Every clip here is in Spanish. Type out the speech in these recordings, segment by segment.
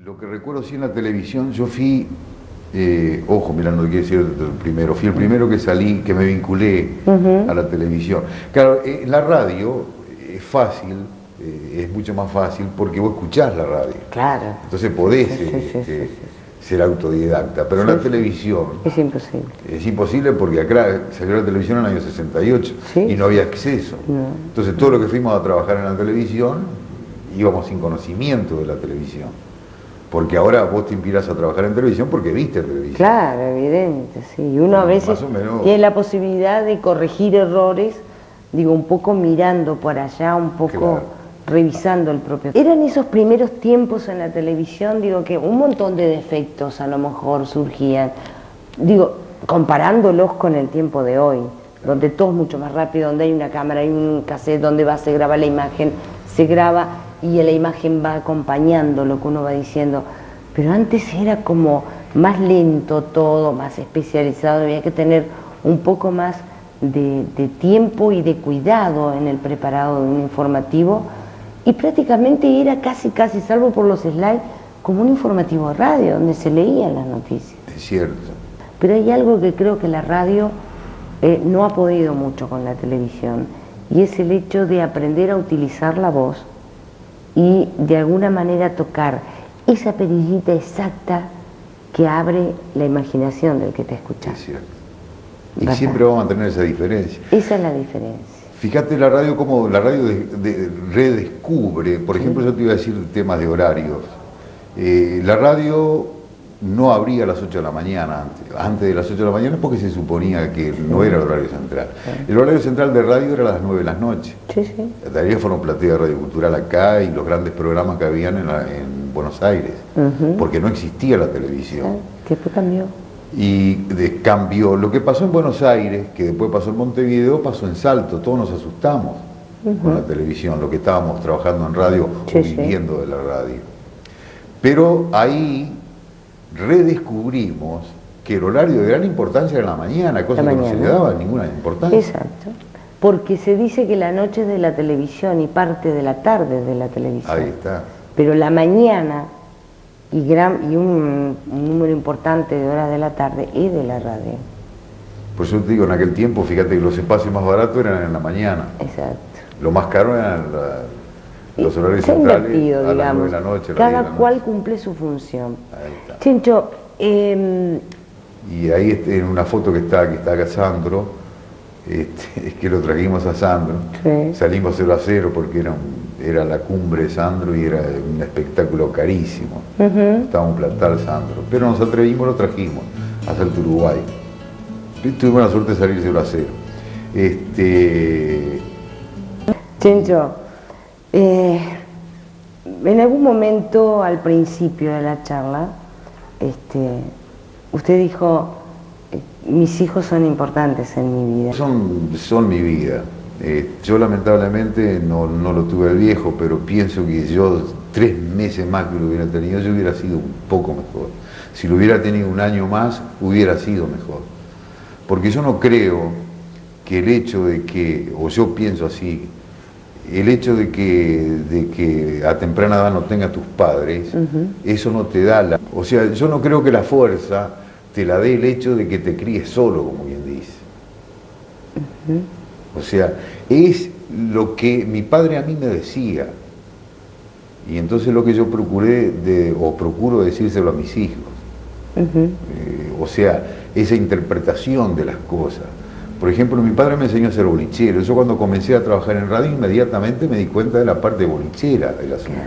Lo que recuerdo sí en la televisión, yo fui, ojo, mirá, no quiero decir el primero, fui el primero que salí, que me vinculé a la televisión. Claro, en la radio es fácil, es mucho más fácil porque vos escuchás la radio. Claro. Entonces podés ser autodidacta, pero en la televisión... Es imposible. Es imposible porque acá salió la televisión en el año 68 y no había acceso. No. Entonces todo lo que fuimos a trabajar en la televisión íbamos sin conocimiento de la televisión. Porque ahora vos te inspiras a trabajar en televisión porque viste televisión. Claro, evidente, sí. Y uno a veces tiene la posibilidad de corregir errores, digo, un poco mirando por allá, un poco revisando el propio. Eran esos primeros tiempos en la televisión, digo, que un montón de defectos a lo mejor surgían. Digo, comparándolos con el tiempo de hoy, donde todo es mucho más rápido, donde hay una cámara, hay un cassette, donde se graba la imagen, se graba y la imagen va acompañando lo que uno va diciendo, pero antes era como más lento todo, más especializado, había que tener un poco más de tiempo y de cuidado en el preparado de un informativo, y prácticamente era casi, salvo por los slides, como un informativo de radio, donde se leían las noticias. Es cierto. Pero hay algo que creo que la radio no ha podido mucho con la televisión, y es el hecho de aprender a utilizar la voz y de alguna manera tocar esa perillita exacta que abre la imaginación del que te escucha. Es cierto. Y ¿verdad? Siempre vamos a tener esa diferencia. Esa es la diferencia. Fíjate la radio como la radio redescubre, por ejemplo, yo te iba a decir temas de horarios. La radio no abría a las 8 de la mañana, antes de las 8 de la mañana, porque se suponía que no era el horario central. El horario central de radio era a las 9 de la noche. Todavía fueron platea de Radio Cultural acá y los grandes programas que habían en Buenos Aires, porque no existía la televisión. ¿Qué cambió? Y cambió. Lo que pasó en Buenos Aires, que después pasó en Montevideo, pasó en Salto. Todos nos asustamos con la televisión, lo que estábamos trabajando en radio o viviendo de la radio. Pero ahí redescubrimos que el horario de gran importancia era la mañana, cosa que no se le daba ninguna importancia. Exacto, porque se dice que la noche es de la televisión y parte de la tarde es de la televisión. Ahí está. Pero la mañana y un número importante de horas de la tarde es de la radio. Por eso te digo, en aquel tiempo, fíjate que los espacios más baratos eran en la mañana. Exacto. Lo más caro eran los horarios centrales a las 9 de la noche. Cada cual cumple su función. Ahí está. Chencho, y ahí en una foto que está acá Sandro, es que lo trajimos a Sandro, salimos 0-0 porque era la cumbre de Sandro y era un espectáculo carísimo. Estaba un platal Sandro, pero nos atrevimos, lo trajimos a Salto, Uruguay. Tuvimos la suerte de salir 0-0. Chencho, en algún momento al principio de la charla, usted dijo, mis hijos son importantes en mi vida. Son mi vida. Yo lamentablemente no lo tuve al viejo, pero pienso que yo 3 meses más que lo hubiera tenido, yo hubiera sido un poco mejor. Si lo hubiera tenido un año más, hubiera sido mejor. Porque yo no creo que el hecho de que, o yo pienso así, el hecho de que a temprana edad no tengas tus padres, eso no te da o sea, yo no creo que la fuerza te la dé el hecho de que te críes solo, como bien dice. O sea, es lo que mi padre a mí me decía. Y entonces lo que yo procuro decírselo a mis hijos. O sea, esa interpretación de las cosas. Por ejemplo, mi padre me enseñó a ser bolichero. Yo cuando comencé a trabajar en radio, inmediatamente me di cuenta de la parte bolichera del asunto.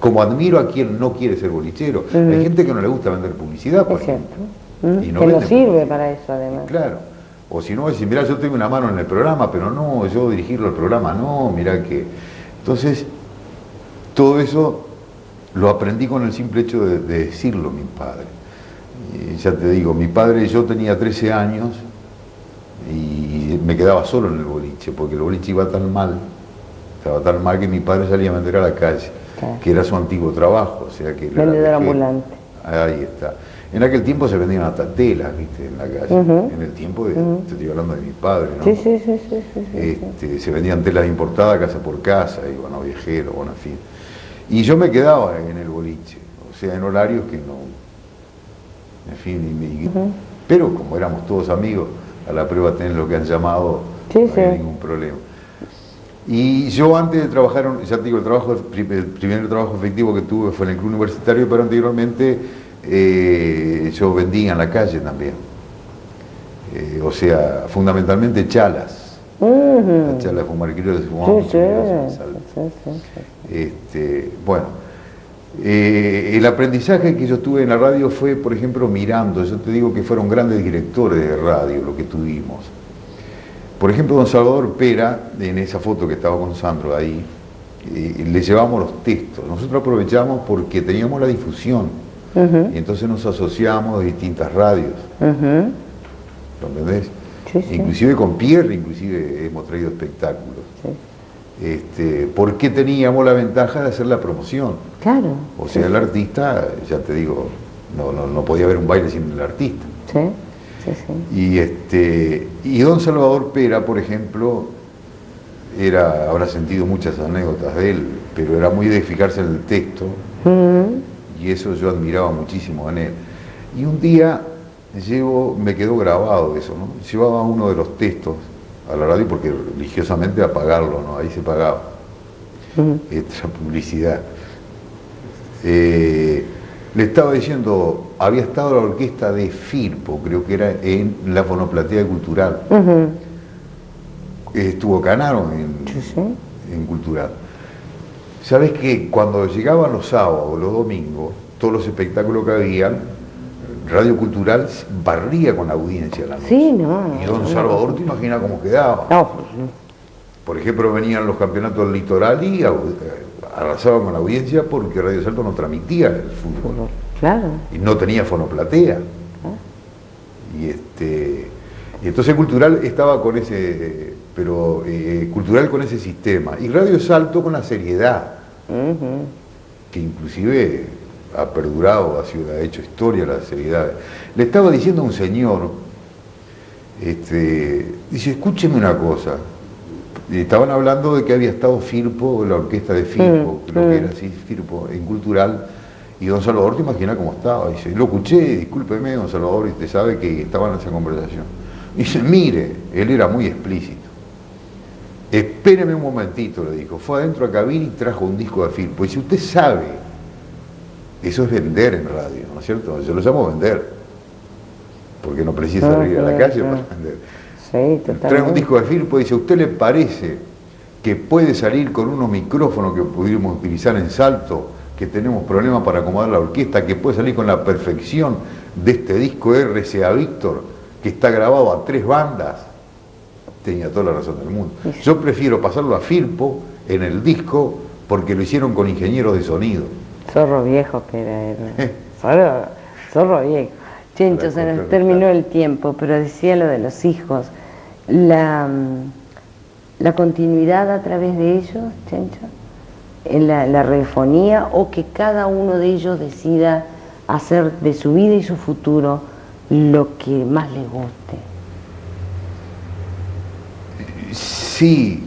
Como admiro a quien no quiere ser bolichero. Hay gente que no le gusta vender publicidad, por ejemplo. Y no que no sirve para eso, además. Claro. O si no, decir, mirá, yo tengo una mano en el programa, pero no, yo dirigirlo al programa, no, mirá que... Entonces, todo eso lo aprendí con el simple hecho de decirlo a mi padre. Y ya te digo, mi padre, yo tenía 13 años y me quedaba solo en el boliche, porque el boliche iba tan mal, estaba tan mal que mi padre salía a vender a la calle, que era su antiguo trabajo, o sea que... Vendedor ambulante. Ahí está. En aquel tiempo se vendían hasta telas, ¿viste? En la calle. En el tiempo de, te estoy hablando de mi padre, ¿no? Sí. Se vendían telas importadas casa por casa, y bueno, viajeros, bueno, en fin. Y yo me quedaba en el boliche, o sea, en horarios que no, en fin, pero como éramos todos amigos, a la prueba tenés lo que han llamado, no hay ningún problema. Y yo antes de trabajar, ya te digo, el primer trabajo efectivo que tuve fue en el club universitario, pero anteriormente yo vendía en la calle también. O sea, fundamentalmente chalas. La charla de fumar, quiero decir, bueno, el aprendizaje que yo tuve en la radio fue, por ejemplo, mirando. Yo te digo que fueron grandes directores de radio lo que tuvimos. Por ejemplo, don Salvador Pera, en esa foto que estaba con Sandro ahí, le llevamos los textos. Nosotros aprovechamos porque teníamos la difusión, y entonces nos asociamos a distintas radios. ¿Lo entendés? Inclusive con Pierre, inclusive hemos traído espectáculos. Porque teníamos la ventaja de hacer la promoción. Claro. O sea, el artista, ya te digo, no podía haber un baile sin el artista. Y don Salvador Pera, por ejemplo, habrá sentido muchas anécdotas de él, pero era muy de fijarse en el texto, y eso yo admiraba muchísimo en él. Y un día me quedó grabado eso, ¿no? Llevaba uno de los textos a la radio porque religiosamente a pagarlo, ¿no? Ahí se pagaba. Esta publicidad. Le estaba diciendo, había estado la orquesta de Firpo, creo que era en la Fonoplatea Cultural. Estuvo Canaro en Cultural. ¿Sabes que cuando llegaban los sábados, los domingos, todos los espectáculos que habían, Radio Cultural barría con la audiencia la noche? Y don Salvador, ¿te imaginas cómo quedaba? Por ejemplo, venían los campeonatos del Litoral y arrasaban con la audiencia porque Radio Salto no transmitía el fútbol. Y no tenía fonoplatea. Y entonces Cultural estaba con ese, Cultural con ese sistema. Y Radio Salto con la seriedad, que inclusive ha perdurado, ha hecho historia la seriedad. Le estaba diciendo a un señor, dice, escúcheme una cosa. Estaban hablando de que había estado Firpo, la orquesta de Firpo, creo que era así, Firpo, en Cultural, y don Salvador, ¿te imaginas cómo estaba? Dice, lo escuché, discúlpeme, don Salvador, y usted sabe que estaban en esa conversación. Dice, mire, él era muy explícito. Espéreme un momentito, le dijo. Fue adentro a cabina y trajo un disco de Firpo. Dice, usted sabe, eso es vender en radio, ¿no es cierto? Yo lo llamo vender, porque no precisa salir a la calle para vender. Trae un disco de Firpo y dice, ¿a usted le parece que puede salir con unos micrófonos que pudimos utilizar en Salto, que tenemos problemas para acomodar la orquesta, que puede salir con la perfección de este disco RCA Víctor, que está grabado a 3 bandas? Tenía toda la razón del mundo. Yo prefiero pasarlo a Firpo en el disco porque lo hicieron con ingenieros de sonido. Zorro viejo que era. Zorro viejo. Chencho, se nos terminó el tiempo, pero decía lo de los hijos. La continuidad a través de ellos, Chencho, en la radiofonía, o que cada uno de ellos decida hacer de su vida y su futuro lo que más les guste. Sí,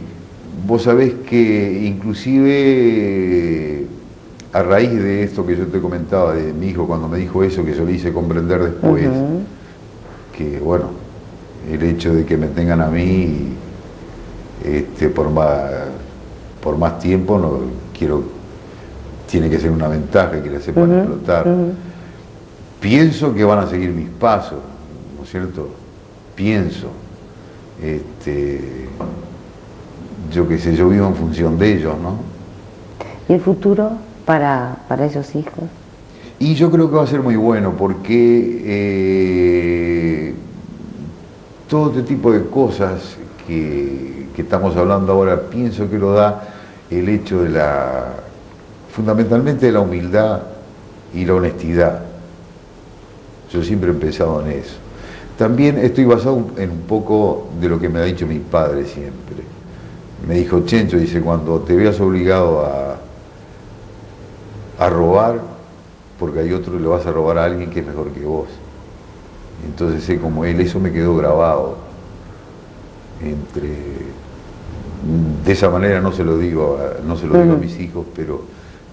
vos sabés que inclusive a raíz de esto que yo te comentaba de mi hijo, cuando me dijo eso, que yo le hice comprender después, que bueno, el hecho de que me tengan a mí por más tiempo, no quiero, tiene que ser una ventaja que le sepan explotar. Pienso que van a seguir mis pasos, ¿no es cierto? Pienso. Yo qué sé, yo vivo en función de ellos, ¿no? ¿Y el futuro para esos hijos? Y yo creo que va a ser muy bueno porque todo este tipo de cosas que estamos hablando ahora, pienso que lo da el hecho de fundamentalmente de la humildad y la honestidad. Yo siempre he pensado en eso. También estoy basado en un poco de lo que me ha dicho mi padre siempre. Me dijo, Chencho, dice, cuando te veas obligado a robar, porque hay otro que le vas a robar a alguien que es mejor que vos. Entonces sé como él, eso me quedó grabado. De esa manera no se lo digo a mis hijos, pero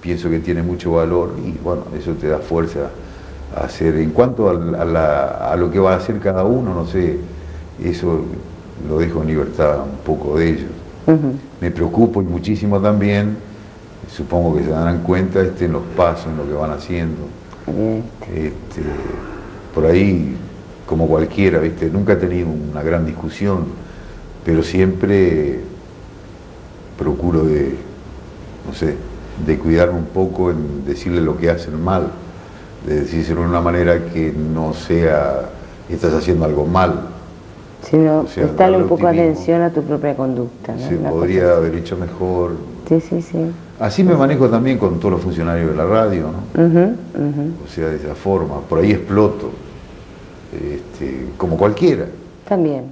pienso que tiene mucho valor y bueno, eso te da fuerza a hacer. En cuanto a lo que va a hacer cada uno, no sé, eso lo dejo en libertad un poco de ellos. Me preocupo y muchísimo también, supongo que se darán cuenta en los pasos, en lo que van haciendo. Por ahí, como cualquiera, ¿viste? Nunca he tenido una gran discusión, pero siempre procuro no sé, de cuidarme un poco en decirle lo que hacen mal, de decírselo de una manera que no sea, estás haciendo algo mal. Sino prestarle un poco atención a tu propia conducta, ¿no? Se podría haber hecho mejor. Sí, sí, sí. Así me manejo también con todos los funcionarios de la radio, ¿no? O sea, de esa forma. Por ahí exploto, como cualquiera. También.